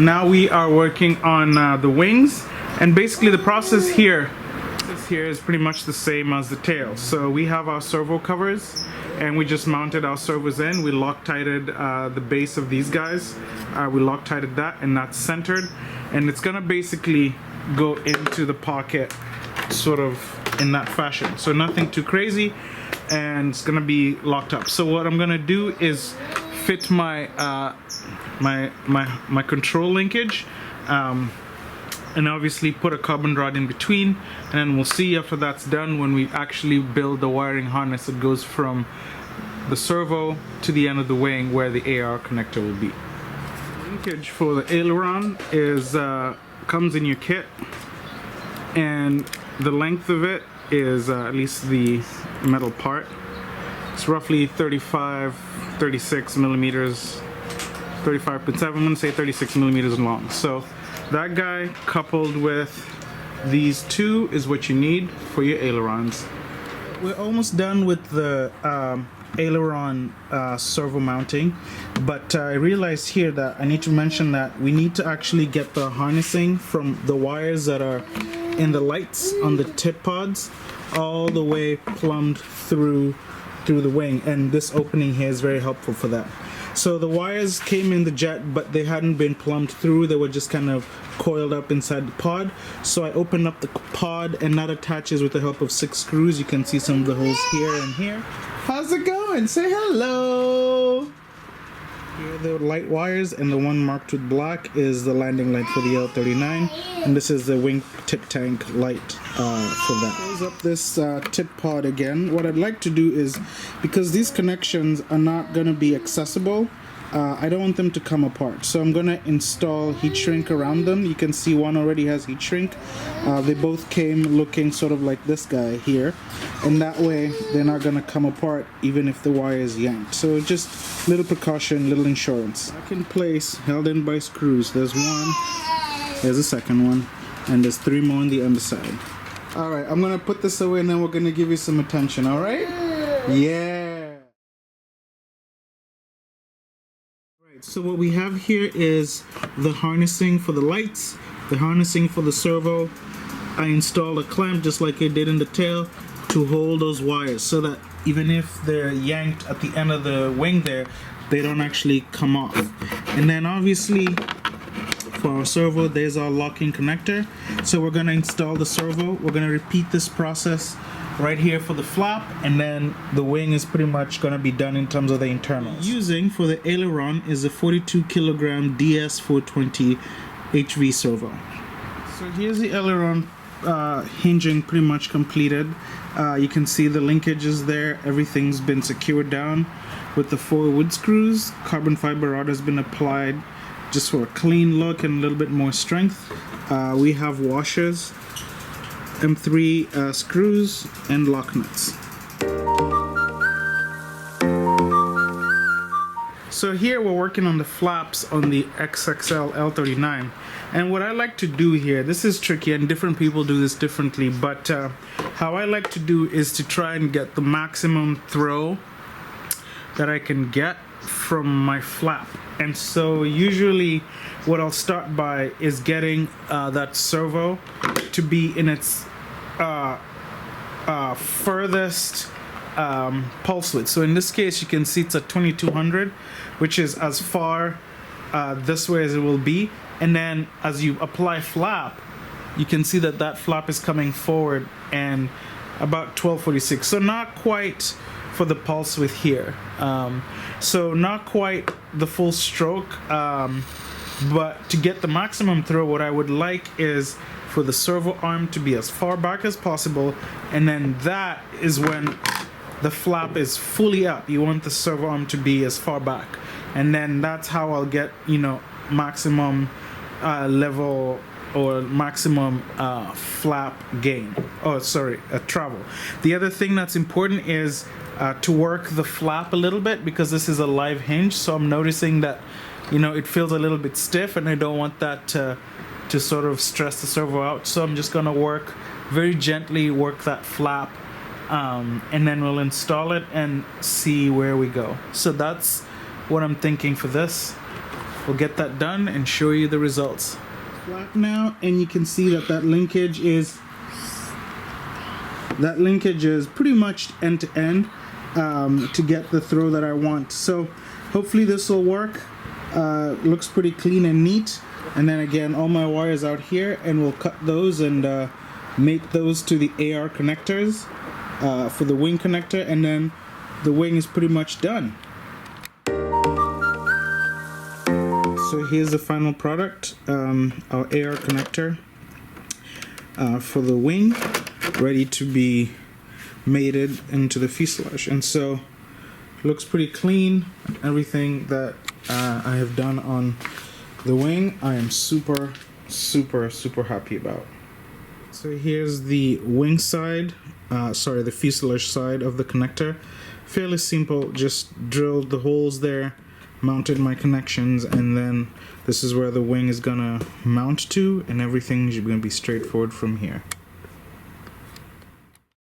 now we are working on the wings, and basically the process here is pretty much the same as the tail. So we have our servo covers, and we just mounted our servos in. We Loctited the base of these guys. We Loctited that, and that's centered, and it's gonna basically go into the pocket sort of in that fashion. So nothing too crazy, and it's gonna be locked up. So what I'm gonna do is fit my my control linkage, and obviously put a carbon rod in between, and then we'll see after that's done when we actually build the wiring harness that goes from the servo to the end of the wing where the AR connector will be. Linkage for the aileron is comes in your kit, and the length of it is at least the metal part. It's roughly 36 millimeters, 35.7, I'm gonna say 36 millimeters long. So that guy coupled with these two is what you need for your ailerons. We're almost done with the aileron servo mounting, but I realized here that I need to mention that we need to actually get the harnessing from the wires that are in the lights on the tip pods all the way plumbed through the wing, and this opening here is very helpful for that. So the wires came in the jet, but they hadn't been plumbed through. They were just kind of coiled up inside the pod. So I opened up the pod, and that attaches with the help of 6 screws. You can see some of the holes here and here. How's it going? Say hello! Here are the light wires, and the one marked with black is the landing light for the L-39, and this is the wing tip tank light for that. Close up this tip pod again. What I'd like to do is, because these connections are not going to be accessible, I don't want them to come apart. So I'm going to install heat shrink around them. You can see one already has heat shrink. They both came looking sort of like this guy here, and that way they're not going to come apart even if the wire is yanked. So just little precaution, little insurance. Back in place, held in by screws. There's one, there's a second one, and there's 3 more on the underside. Alright, I'm going to put this away, and then we're going to give you some attention, alright? Yeah! So what we have here is the harnessing for the lights, the harnessing for the servo. I installed a clamp just like I did in the tail to hold those wires so that even if they're yanked at the end of the wing there, they don't actually come off. And then obviously for our servo, there's our locking connector. So we're going to install the servo. We're going to repeat this process right here for the flap, and then the wing is pretty much going to be done in terms of the internals. Using for the aileron is a 42 kilogram DS420 HV servo. So here's the aileron hinging pretty much completed. You can see the linkages there. Everything's been secured down with the 4 wood screws. Carbon fiber rod has been applied just for a clean look and a little bit more strength. We have washers, M3 screws, and lock nuts. So here we're working on the flaps on the XXL L-39, and what I like to do here, this is tricky and different people do this differently, but how I like to do is to try and get the maximum throw that I can get from my flap. And so usually what I'll start by is getting that servo to be in its furthest pulse width. So in this case you can see it's at 2200, which is as far this way as it will be, and then as you apply flap you can see that that flap is coming forward and about 1246, so not quite for the pulse width here, so not quite the full stroke, but to get the maximum throw, what I would like is for the servo arm to be as far back as possible, and then that is when the flap is fully up. You want the servo arm to be as far back, and then that's how I'll get, you know, maximum level or maximum flap gain. Oh, sorry, travel. The other thing that's important is to work the flap a little bit, because this is a live hinge, so I'm noticing that, you know, it feels a little bit stiff, and I don't want that to sort of stress the servo out. So I'm just gonna work very gently, work that flap, and then we'll install it and see where we go. So that's what I'm thinking for this. we'll get that done and show you the results. Flap now, and you can see that that linkage is pretty much end to end to get the throw that I want. So hopefully this will work. Looks pretty clean and neat. And then again, all my wires out here, and we'll cut those and make those to the AR connectors for the wing connector, and then the wing is pretty much done. So here's the final product, our AR connector for the wing, ready to be mated into the fuselage. And so looks pretty clean. Everything that I have done on the wing, I am super happy about. So here's the wing side, the fuselage side of the connector. Fairly simple, just drilled the holes there, mounted my connections, and then this is where the wing is gonna mount to, and everything is gonna be straightforward from here.